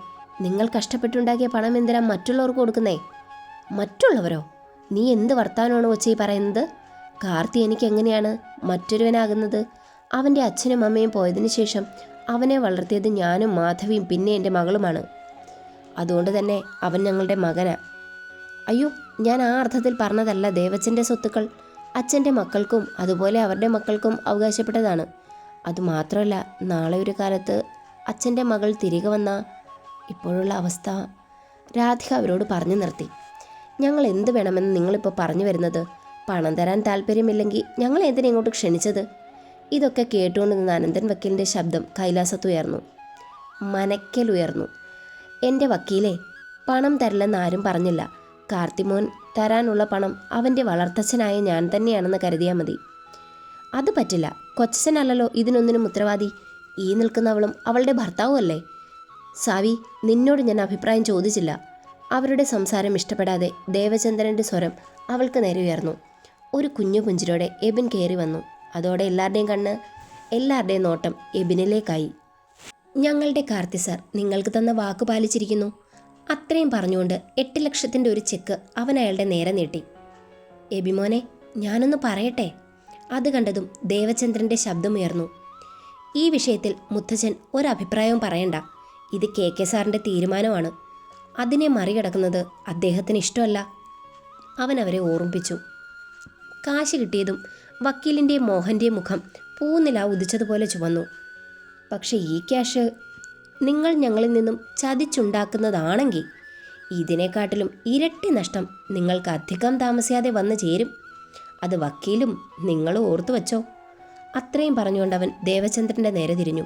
നിങ്ങൾ കഷ്ടപ്പെട്ടുണ്ടാക്കിയ പണം എന്തിനാ മറ്റുള്ളവർക്ക് കൊടുക്കുന്നേ? മറ്റുള്ളവരോ? നീ എന്ത് വർത്താനമാണ് കൊച്ചി പറയുന്നത്? കാർത്തി എനിക്ക് എങ്ങനെയാണ് മറ്റൊരുവനാകുന്നത്? അവൻ്റെ അച്ഛനും അമ്മയും പോയതിനു ശേഷം അവനെ വളർത്തിയത് ഞാനും മാധവിയും പിന്നെ എൻ്റെ മകളുമാണ്. അതുകൊണ്ട് തന്നെ അവൻ ഞങ്ങളുടെ മകനാ. അയ്യോ, ഞാൻ ആ അർത്ഥത്തിൽ പറഞ്ഞതല്ല. ദേവച്ചൻ്റെ സ്വത്തുക്കൾ അച്ഛൻ്റെ മക്കൾക്കും അതുപോലെ അവരുടെ മക്കൾക്കും അവകാശപ്പെട്ടതാണ്. അതുമാത്രമല്ല, നാളെ ഒരു കാലത്ത് അച്ഛൻ്റെ മകൾ തിരികെ വന്ന ഇപ്പോഴുള്ള അവസ്ഥ. രാധിക അവരോട് പറഞ്ഞു നിർത്തി. ഞങ്ങൾ എന്ത് വേണമെന്ന് നിങ്ങളിപ്പോൾ പറഞ്ഞു വരുന്നത്? പണം തരാൻ താല്പര്യമില്ലെങ്കിൽ ഞങ്ങൾ എന്തിനാ ഇങ്ങോട്ട് ക്ഷണിച്ചത്? ഇതൊക്കെ കേട്ടുകൊണ്ട് നിന്ന് അനന്തൻ വക്കീലിൻ്റെ ശബ്ദം കൈലാസത്തുയർന്നു, മനക്കലുയർന്നു. എൻ്റെ വക്കീലെ, പണം തരില്ലെന്ന് ആരും പറഞ്ഞില്ല. കാർത്തിമോൻ തരാനുള്ള പണം അവൻ്റെ വളർത്തച്ഛനായ ഞാൻ തന്നെയാണെന്ന് കരുതിയാൽ മതി. അത് പറ്റില്ല. കൊച്ചനല്ലല്ലോ ഇതിനൊന്നിനും ഉത്തരവാദി. ഈ നിൽക്കുന്നവളും അവളുടെ ഭർത്താവും അല്ലേ? സാവി, നിന്നോട് ഞാൻ അഭിപ്രായം ചോദിച്ചില്ല. അവരുടെ സംസാരം ഇഷ്ടപ്പെടാതെ ദേവചന്ദ്രൻ്റെ സ്വരം അവൾക്ക് നേരെ ഉയർന്നു. ഒരു കുഞ്ഞു പുഞ്ചിരോടെ എബിൻ കയറി വന്നു. അതോടെ എല്ലാവരുടെയും നോട്ടം എബിനിലേക്കായി. ഞങ്ങളുടെ കാർത്തി സാർ നിങ്ങൾക്ക് തന്ന വാക്ക് പാലിച്ചിരിക്കുന്നു. അത്രയും പറഞ്ഞുകൊണ്ട് 8 ലക്ഷത്തിൻ്റെ ഒരു ചെക്ക് അവൻ അയാളുടെ നേരെ നീട്ടി. എബിമോനെ, ഞാനൊന്ന് പറയട്ടെ? അത് കണ്ടതും ദേവചന്ദ്രൻ്റെ ശബ്ദമുയർന്നു. ഈ വിഷയത്തിൽ മുത്തച്ഛൻ ഒരഭിപ്രായവും പറയണ്ട. ഇത് KK സാറിൻ്റെ തീരുമാനമാണ്. അതിനെ മറികടക്കുന്നത് അദ്ദേഹത്തിന് ഇഷ്ടമല്ല. അവൻ അവരെ ഓർമ്മിപ്പിച്ചു. കാശ് കിട്ടിയതും വക്കീലിൻ്റെയും മോഹൻ്റെയും മുഖം പൂനില ഉദിച്ചതുപോലെ ചുവന്നു. പക്ഷെ ഈ ക്യാഷ് നിങ്ങൾ ഞങ്ങളിൽ നിന്നും ചതിച്ചുണ്ടാക്കുന്നതാണെങ്കിൽ ഇതിനെക്കാട്ടിലും ഇരട്ടി നഷ്ടം നിങ്ങൾക്ക് അധികം താമസിയാതെ വന്നു ചേരും. അത് വക്കീലും നിങ്ങളും ഓർത്തു വച്ചോ. അത്രയും പറഞ്ഞുകൊണ്ട് അവൻ ദേവചന്ദ്രൻ്റെ നേരെ തിരിഞ്ഞു.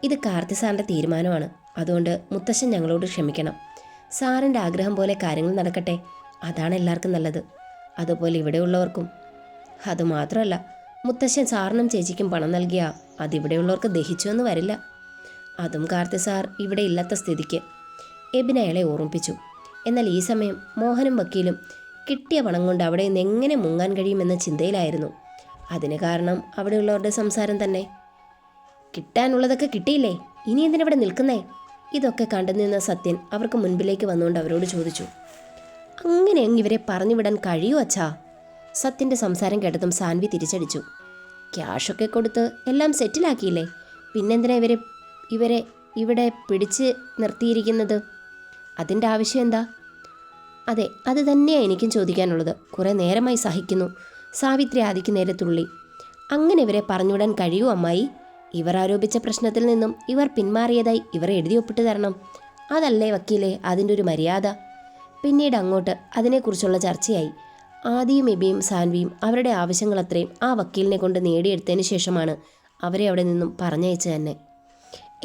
ഇത് കാർത്തി സാറിൻ്റെ തീരുമാനമാണ്. അതുകൊണ്ട് മുത്തശ്ശൻ ഞങ്ങളോട് ക്ഷമിക്കണം. സാറിൻ്റെ ആഗ്രഹം പോലെ കാര്യങ്ങൾ നടക്കട്ടെ. അതാണ് എല്ലാവർക്കും നല്ലത്. അതുപോലെ ഇവിടെയുള്ളവർക്കും. അതുമാത്രമല്ല, മുത്തശ്ശൻ സാറിനും ചേച്ചിക്കും പണം നൽകിയാൽ അതിവിടെയുള്ളവർക്ക് ദഹിച്ചു എന്ന് വരില്ല. അതും കാർത്തി സാർ ഇവിടെ ഇല്ലാത്ത സ്ഥിതിക്ക്. എബിൻ അയാളെ ഓർമ്മിപ്പിച്ചു. എന്നാൽ ഈ സമയം മോഹനും വക്കീലും കിട്ടിയ പണം കൊണ്ട് അവിടെ നിന്ന് എങ്ങനെ മുങ്ങാൻ കഴിയുമെന്ന ചിന്തയിലായിരുന്നു. അതിന് കാരണം അവിടെയുള്ളവരുടെ സംസാരം തന്നെ. കിട്ടാനുള്ളതൊക്കെ കിട്ടിയില്ലേ, ഇനി എന്തിനവിടെ നിൽക്കുന്നേ? ഇതൊക്കെ കണ്ടു നിന്ന സത്യൻ അവർക്ക് മുൻപിലേക്ക് വന്നുകൊണ്ട് അവരോട് ചോദിച്ചു. അങ്ങനെ ഇവരെ പറഞ്ഞുവിടാൻ കഴിയുമോ അച്ഛാ? സത്യൻ്റെ സംസാരം കേട്ടതും സാൻവി തിരിച്ചടിച്ചു. ക്യാഷൊക്കെ കൊടുത്ത് എല്ലാം സെറ്റിലാക്കിയില്ലേ, പിന്നെന്തിനാ ഇവരെ ഇവിടെ പിടിച്ച് നിർത്തിയിരിക്കുന്നത്? അതിൻ്റെ ആവശ്യം എന്താ? അതെ, അത് തന്നെയാണ് എനിക്കും ചോദിക്കാനുള്ളത്. കുറേ നേരമായി സഹിക്കുന്നു. സാവിത്രി ആദിക്ക് നേരെ തുള്ളി. അങ്ങനെ ഇവരെ പറഞ്ഞുവിടാൻ കഴിയൂ അമ്മായി? ഇവർ ആരോപിച്ച പ്രശ്നത്തിൽ നിന്നും ഇവർ പിന്മാറിയതായി ഇവർ എഴുതി ഒപ്പിട്ട് തരണം. അതല്ലേ വക്കീലേ അതിൻ്റെ ഒരു മര്യാദ? പിന്നീട് അങ്ങോട്ട് അതിനെക്കുറിച്ചുള്ള ചർച്ചയായി. ആദിയും എബിയും സാൻവിയും അവരുടെ ആവശ്യങ്ങളത്രയും ആ വക്കീലിനെ കൊണ്ട് നേടിയെടുത്തതിന് ശേഷമാണ് അവരെ അവിടെ നിന്നും പറഞ്ഞയച്ചു തന്നെ.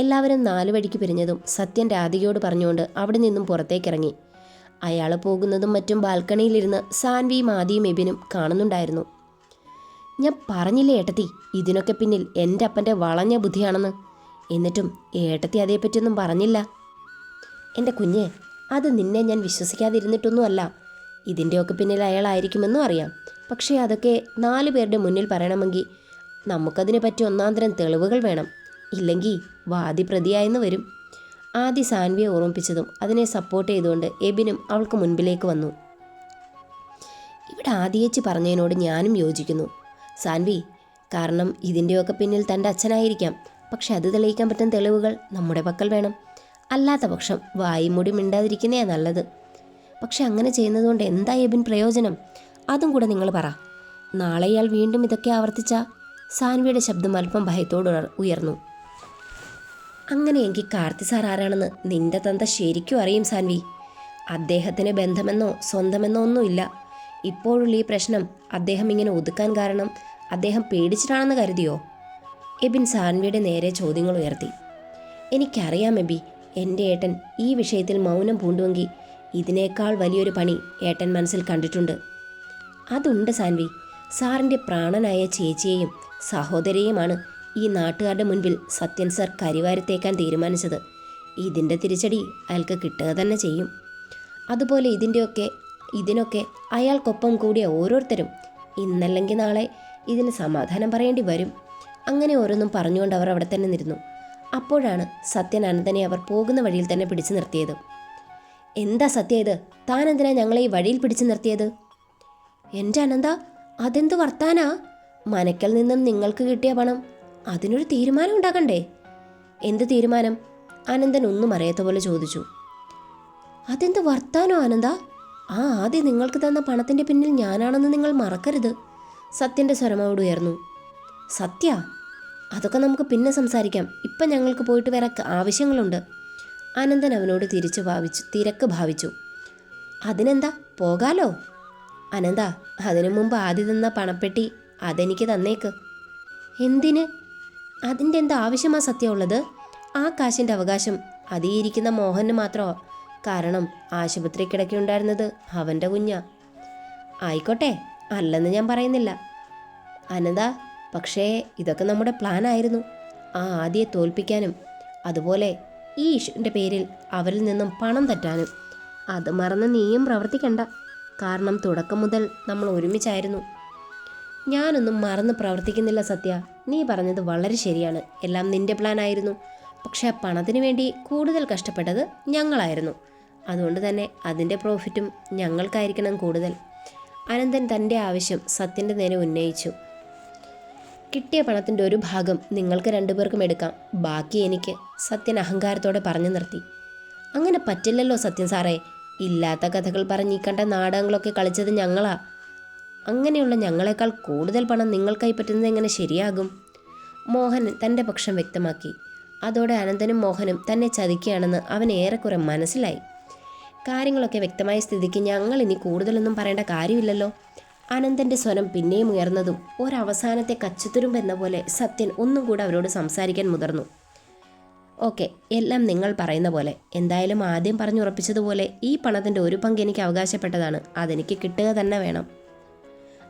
എല്ലാവരും 4 വഴിക്ക് പിരിഞ്ഞതും സത്യൻ രാധികയോട് പറഞ്ഞുകൊണ്ട് അവിടെ നിന്നും പുറത്തേക്കിറങ്ങി. അയാൾ പോകുന്നതും മറ്റും ബാൽക്കണിയിലിരുന്ന് സാൻവിയും ആദിയും എബിനും കാണുന്നുണ്ടായിരുന്നു. ഞാൻ പറഞ്ഞില്ലേ ഏട്ടത്തി, ഇതിനൊക്കെ പിന്നിൽ എൻ്റെ അപ്പൻ്റെ വളഞ്ഞ ബുദ്ധിയാണെന്ന്. എന്നിട്ടും ഏട്ടത്തി അതേപ്പറ്റിയൊന്നും പറഞ്ഞില്ല. എൻ്റെ കുഞ്ഞെ, അത് നിന്നെ ഞാൻ വിശ്വസിക്കാതിരുന്നിട്ടൊന്നുമല്ല. ഇതിൻ്റെയൊക്കെ പിന്നിൽ അയാളായിരിക്കുമെന്നും അറിയാം. പക്ഷേ അതൊക്കെ 4 പേരുടെ മുന്നിൽ പറയണമെങ്കിൽ നമുക്കതിനെ പറ്റി ഒന്നാന്തരം തെളിവുകൾ വേണം. ഇല്ലെങ്കിൽ വാദി പ്രതിയായെന്ന് വരും. ആദി സാൻവിയെ ഓർമ്മിപ്പിച്ചതും അതിനെ സപ്പോർട്ട് ചെയ്തുകൊണ്ട് എബിനും അവൾക്ക് മുൻപിലേക്ക് വന്നു. ഇവിടെ ആദിയേച്ചി പറഞ്ഞതിനോട് ഞാനും യോജിക്കുന്നു സാൻവി. കാരണം ഇതിൻ്റെയൊക്കെ പിന്നിൽ തൻ്റെ അച്ഛനായിരിക്കാം. പക്ഷെ അത് തെളിയിക്കാൻ പറ്റുന്ന തെളിവുകൾ നമ്മുടെ പക്കൽ വേണം. അല്ലാത്ത പക്ഷം വായുമൂടി മിണ്ടാതിരിക്കുന്നേ നല്ലത്. പക്ഷെ അങ്ങനെ ചെയ്യുന്നതുകൊണ്ട് എന്താ എബിൻ പ്രയോജനം? അതും കൂടെ നിങ്ങൾ പറ. നാളെ ഇയാൾ വീണ്ടും ഇതൊക്കെ ആവർത്തിച്ച? സാൻവിയുടെ ശബ്ദം അല്പം ഭയത്തോട് ഉയർന്നു. അങ്ങനെയെങ്കിൽ കാർത്തി സാർ ആരാണെന്ന് നിന്റെ തന്ത ശരിക്കും അറിയും സാൻവി. അദ്ദേഹത്തിന് ബന്ധമെന്നോ സ്വന്തമെന്നോ ഒന്നുമില്ല. ഇപ്പോഴുള്ള ഈ പ്രശ്നം അദ്ദേഹം ഇങ്ങനെ ഒതുക്കാൻ കാരണം അദ്ദേഹം പേടിച്ചിട്ടാണെന്ന് കരുതിയോ? എബിൻ സാൻവിയുടെ നേരെ ചോദ്യങ്ങൾ ഉയർത്തി. എനിക്കറിയാം എബി, എൻ്റെ ഏട്ടൻ ഈ വിഷയത്തിൽ മൗനം പൂണ്ടുവെങ്കിൽ ഇതിനേക്കാൾ വലിയൊരു പണി ഏട്ടൻ മനസ്സിൽ കണ്ടിട്ടുണ്ട്. അതുണ്ട് സാൻവി. സാറിൻ്റെ പ്രാണനായ ചേച്ചിയെയും സഹോദരിയെയുമാണ് ഈ നാട്ടുകാരുടെ മുൻപിൽ സത്യൻ സാർ കരിവാരിത്തേക്കാൻ തീരുമാനിച്ചത്. ഇതിൻ്റെ തിരിച്ചടി അയാൾക്ക് കിട്ടുക തന്നെ ചെയ്യും. അതുപോലെ ഇതിനൊക്കെ അയാൾക്കൊപ്പം കൂടിയ ഓരോരുത്തരും ഇന്നല്ലെങ്കിൽ നാളെ ഇതിന് സമാധാനം പറയേണ്ടി വരും. അങ്ങനെ ഓരോന്നും പറഞ്ഞുകൊണ്ട് അവർ അവിടെ തന്നെ നിന്നു. അപ്പോഴാണ് സത്യൻ അനന്തനെ അവർ പോകുന്ന വഴിയിൽ തന്നെ പിടിച്ചു നിർത്തിയത്. എന്താ സത്യ ഇത്? താൻ എന്തിനാ ഞങ്ങളെ ഈ വഴിയിൽ പിടിച്ചു നിർത്തിയത്? എൻ്റെ അനന്ത, അതെന്ത് വർത്താനാ? മനക്കൽ നിന്നും നിങ്ങൾക്ക് കിട്ടിയ പണം, അതിനൊരു തീരുമാനം ഉണ്ടാകണ്ടേ? എന്ത് തീരുമാനം? അനന്തൻ ഒന്നും അറിയാത്ത പോലെ ചോദിച്ചു. അതെന്ത് വർത്താനോ അനന്ത? ആദ്യം നിങ്ങൾക്ക് തന്ന പണത്തിൻ്റെ പിന്നിൽ ഞാനാണെന്ന് നിങ്ങൾ മറക്കരുത്. സത്യൻ്റെ സ്വരമോട് ഉയർന്നു. സത്യ, അതൊക്കെ നമുക്ക് പിന്നെ സംസാരിക്കാം. ഇപ്പം ഞങ്ങൾക്ക് പോയിട്ട് വേറെ ആവശ്യങ്ങളുണ്ട്. അനന്തൻ അവനോട് തിരക്ക് ഭാവിച്ചു. അതിനെന്താ, പോകാലോ. അനന്ത, അതിനു മുമ്പ് ആദ്യം തന്ന പണപ്പെട്ടി അതെനിക്ക് തന്നേക്ക്. എന്തിന്? അതിൻ്റെ എന്താ ആവശ്യമാ സത്യമുള്ളത്? ആ കാശിൻ്റെ അവകാശം അതിയിരിക്കുന്ന മോഹന് മാത്രമോ? കാരണം ആശുപത്രി കിടക്കുണ്ടായിരുന്നത് അവൻ്റെ കുഞ്ഞാ. ആയിക്കോട്ടെ, അല്ലെന്ന് ഞാൻ പറയുന്നില്ല അനന്ത. പക്ഷേ ഇതൊക്കെ നമ്മുടെ പ്ലാൻ ആയിരുന്നു. ആ ആദിയെ തോൽപ്പിക്കാനും അതുപോലെ ഈ ഇഷ്യൂവിൻ്റെ പേരിൽ അവരിൽ നിന്നും പണം തട്ടാനും. അത് മറന്ന് നീയും പ്രവർത്തിക്കണ്ട. കാരണം തുടക്കം മുതൽ നമ്മൾ ഒരുമിച്ചായിരുന്നു. ഞാനൊന്നും മറന്ന് പ്രവർത്തിക്കുന്നില്ല സത്യ. നീ പറഞ്ഞത് വളരെ ശരിയാണ്. എല്ലാം നിന്റെ പ്ലാൻ ആയിരുന്നു. പക്ഷെ ആ പണത്തിന് വേണ്ടി കൂടുതൽ കഷ്ടപ്പെട്ടത് ഞങ്ങളായിരുന്നു. അതുകൊണ്ട് തന്നെ അതിൻ്റെ പ്രോഫിറ്റും ഞങ്ങൾക്കായിരിക്കണം കൂടുതൽ. അനന്തൻ തൻ്റെ ആവശ്യം സത്യൻ്റെ നേരെ ഉന്നയിച്ചു. കിട്ടിയ പണത്തിൻ്റെ ഒരു ഭാഗം നിങ്ങൾക്ക് 2 പേർക്കും എടുക്കാം, ബാക്കി എനിക്ക്, സത്യൻ അഹങ്കാരത്തോടെ പറഞ്ഞു നിർത്തി. അങ്ങനെ പറ്റില്ലല്ലോ സത്യൻ സാറേ. ഇല്ലാത്ത കഥകൾ പറഞ്ഞ് ഈ കണ്ട നാടകങ്ങളൊക്കെ കളിച്ചത് ഞങ്ങളാ. അങ്ങനെയുള്ള ഞങ്ങളെക്കാൾ കൂടുതൽ പണം നിങ്ങൾക്കായി പറ്റുന്നത് എങ്ങനെ ശരിയാകും? മോഹൻ തൻ്റെ പക്ഷം വ്യക്തമാക്കി. അതോടെ അനന്തനും മോഹനും തന്നെ ചതിക്കുകയാണെന്ന് അവന് ഏറെക്കുറെ മനസ്സിലായി. കാര്യങ്ങളൊക്കെ വ്യക്തമായ സ്ഥിതിക്ക് ഞങ്ങൾ ഇനി കൂടുതലൊന്നും പറയേണ്ട കാര്യമില്ലല്ലോ. അനന്തൻ്റെ സ്വരം പിന്നെയും ഉയർന്നതും ഒരവസാനത്തെ കച്ചുത്തുരുമ്പെന്ന പോലെ സത്യൻ ഒന്നും കൂടെ അവരോട് സംസാരിക്കാൻ മുതിർന്നു. ഓക്കെ, എല്ലാം നിങ്ങൾ പറയുന്ന പോലെ. എന്തായാലും ആദ്യം പറഞ്ഞുറപ്പിച്ചതുപോലെ ഈ പണത്തിൻ്റെ ഒരു പങ്ക് എനിക്ക് അവകാശപ്പെട്ടതാണ്. അതെനിക്ക് കിട്ടുക തന്നെ വേണം.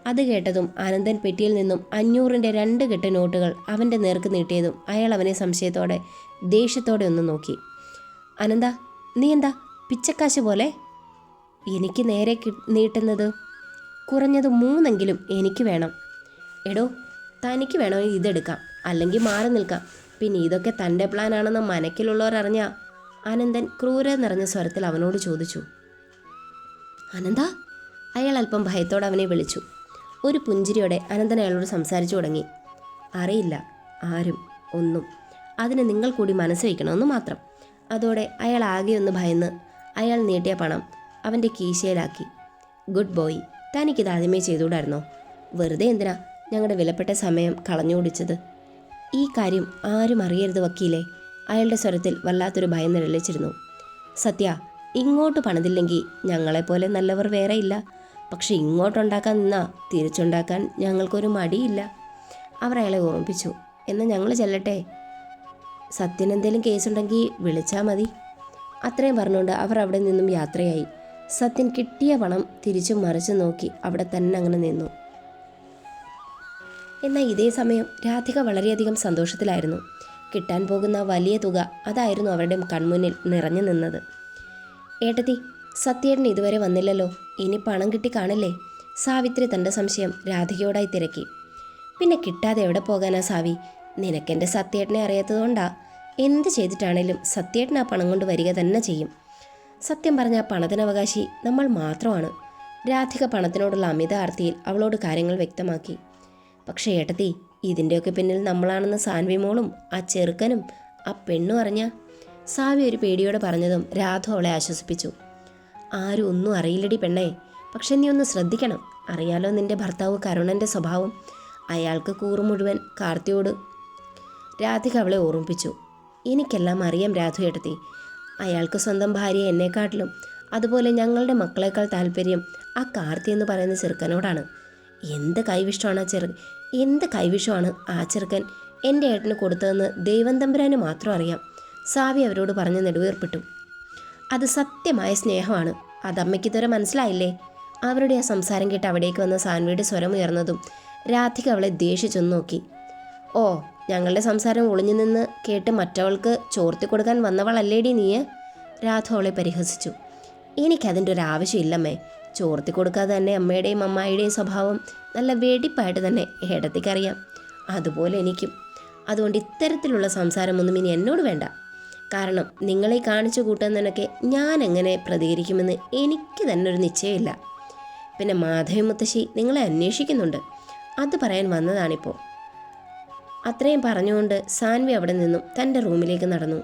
അത് കേട്ടതും അനന്തൻ പെട്ടിയിൽ നിന്നും 500ൻ്റെ 2 കെട്ട് നോട്ടുകൾ അവൻ്റെ നേർക്ക് നീട്ടിയതും അയാൾ അവനെ സംശയത്തോടെ ദേഷ്യത്തോടെ ഒന്ന് നോക്കി. അനന്ത, നീ എന്താ പിച്ചക്കാശ് പോലെ എനിക്ക് നേരെ നീട്ടുന്നത്? കുറഞ്ഞത് 3 എനിക്ക് വേണം. എടോ, തനിക്ക് വേണമെങ്കിൽ ഇതെടുക്കാം, അല്ലെങ്കിൽ മാറി നിൽക്കാം. പിന്നെ ഇതൊക്കെ തൻ്റെ പ്ലാനാണെന്ന് മനക്കിലുള്ളവരറിഞ്ഞ? അനന്തൻ ക്രൂര നിറഞ്ഞ സ്വരത്തിൽ അവനോട് ചോദിച്ചു. അനന്ത? അയാൾ അല്പം ഭയത്തോടെ അവനെ വിളിച്ചു. ഒരു പുഞ്ചിരിയോടെ അനന്തൻ അയാളോട് സംസാരിച്ചു തുടങ്ങി. അറിയില്ല ആരും ഒന്നും. അതിന് നിങ്ങൾ കൂടി മനസ്സ് വയ്ക്കണമെന്ന് മാത്രം. അതോടെ അയാൾ ആകെ ഒന്ന് ഭയന്ന് അയാൾ നീട്ടിയ പണം അവൻ്റെ കീശയിലാക്കി. ഗുഡ് ബോയ്, തനിക്കിത് ആദ്യമേ ചെയ്തുകൂടായിരുന്നോ? വെറുതെ എന്തിനാ ഞങ്ങളുടെ വിലപ്പെട്ട സമയം കളഞ്ഞുകൂടിച്ചത്? ഈ കാര്യം ആരും അറിയരുത് വക്കീലേ. അയാളുടെ സ്വരത്തിൽ വല്ലാത്തൊരു ഭയം നിഴലിച്ചിരുന്നു. സത്യ, ഇങ്ങോട്ട് പണിതില്ലെങ്കിൽ ഞങ്ങളെപ്പോലെ നല്ലവർ വേറെയില്ല. പക്ഷെ ഇങ്ങോട്ടുണ്ടാക്കാൻ നിന്നാ തിരിച്ചുണ്ടാക്കാൻ ഞങ്ങൾക്കൊരു മടിയില്ല. അവർ അയാളെ ഓർമ്മിപ്പിച്ചു. എന്നാൽ ഞങ്ങൾ ചെല്ലട്ടെ, സത്യനെന്തേലും കേസുണ്ടെങ്കിൽ വിളിച്ചാൽ മതി. അത്രയും പറഞ്ഞുകൊണ്ട് അവർ അവിടെ നിന്നും യാത്രയായി. സത്യൻ കിട്ടിയ പണം തിരിച്ചും മറിച്ചു നോക്കി അവിടെ തന്നെ അങ്ങനെ നിന്നു. എന്നാൽ ഇതേ സമയം രാധിക വളരെയധികം സന്തോഷത്തിലായിരുന്നു. കിട്ടാൻ പോകുന്ന വലിയ തുക അതായിരുന്നു അവരുടെ കൺമുന്നിൽ നിറഞ്ഞു നിന്നത്. ഏട്ടത്തി, സത്യേട്ടൻ ഇതുവരെ വന്നില്ലല്ലോ, ഇനി പണം കിട്ടി കാണില്ലേ? സാവിത്രി തൻ്റെ സംശയം രാധികയോടായി തിരക്കി. പിന്നെ കിട്ടാതെ എവിടെ പോകാനാ സാവി? നിനക്കെൻ്റെ സത്യേട്ടനെ അറിയാത്തതുകൊണ്ടാ. എന്ത് ചെയ്തിട്ടാണേലും സത്യേട്ടൻ ആ പണം കൊണ്ട് വരിക തന്നെ ചെയ്യും. സത്യം പറഞ്ഞ ആ പണത്തിനവകാശി നമ്മൾ മാത്രമാണ്. രാധിക പണത്തിനോടുള്ള അമിത ആർത്തിയിൽ അവളോട് കാര്യങ്ങൾ വ്യക്തമാക്കി. പക്ഷേ ഏട്ടത്തി, ഇതിൻ്റെയൊക്കെ പിന്നിൽ നമ്മളാണെന്ന് സാൻവി മോളും ആ ചെറുക്കനും ആ പെണ്ണും അറിഞ്ഞ? സാവി ഒരു പേടിയോടെ പറഞ്ഞതും രാധു അവളെ ആശ്വസിപ്പിച്ചു. ആരും ഒന്നും അറിയില്ലടി പെണ്ണേ, പക്ഷെ നീ ഒന്ന് ശ്രദ്ധിക്കണം. അറിയാലോ നിന്റെ ഭർത്താവ് കരുണൻ്റെ സ്വഭാവം. അയാൾക്ക് കൂറു മുഴുവൻ കാർത്തിയോട്. രാധിക അവളെ ഓർമ്മിപ്പിച്ചു. എനിക്കെല്ലാം അറിയാം രാധു ഏട്ടത്തി. അയാൾക്ക് സ്വന്തം ഭാര്യ എന്നെക്കാട്ടിലും അതുപോലെ ഞങ്ങളുടെ മക്കളെക്കാൾ താല്പര്യം ആ കാർത്തി എന്ന് പറയുന്ന ചെറുക്കനോടാണ്. എന്ത് കൈവിഷമാണ് ആ ചെറുക്കൻ എൻ്റെ ഏട്ടന് കൊടുത്തതെന്ന് ദൈവം തമ്പുരാന് മാത്രം അറിയാം. സാവി അവരോട് പറഞ്ഞ് നെടുവീർപ്പിട്ടു. അത് സത്യമായ സ്നേഹമാണ്. അതമ്മയ്ക്ക് ഇതുവരെ മനസ്സിലായില്ലേ? അവരുടെ ആ സംസാരം കേട്ട് അവിടേക്ക് വന്ന സാൻവിയുടെ സ്വരം ഉയർന്നതും രാധിക അവളെ ദേഷിച്ചൊന്നു നോക്കി. ഓ, ഞങ്ങളുടെ സംസാരം ഒളിഞ്ഞു നിന്ന് കേട്ട് മറ്റവൾക്ക് ചോർത്തി കൊടുക്കാൻ വന്നവളല്ലേടി നീ? രാധു അവളെ പരിഹസിച്ചു. എനിക്കതിൻ്റെ ഒരു ആവശ്യമില്ലമ്മേ. ചോർത്തി കൊടുക്കാതെ തന്നെ അമ്മയുടെയും അമ്മായിയുടെയും സ്വഭാവം നല്ല വെടിപ്പായിട്ട് തന്നെ ഏടത്തിക്കറിയാം. അതുപോലെ എനിക്കും. അതുകൊണ്ട് ഇത്തരത്തിലുള്ള സംസാരമൊന്നും ഇനി എന്നോട് വേണ്ട. കാരണം നിങ്ങളെ കാണിച്ചു കൂട്ടുന്നതിനൊക്കെ ഞാൻ എങ്ങനെ പ്രതികരിക്കുമെന്ന് എനിക്ക് തന്നെ ഒരു നിശ്ചയമില്ല. പിന്നെ മാധവി മുത്തശ്ശി നിങ്ങളെ അന്വേഷിക്കുന്നുണ്ട്, അത് പറയാൻ വന്നതാണിപ്പോൾ. അത്രയും പറഞ്ഞുകൊണ്ട് സാൻവി അവിടെ നിന്നും തൻ്റെ റൂമിലേക്ക് നടന്നു.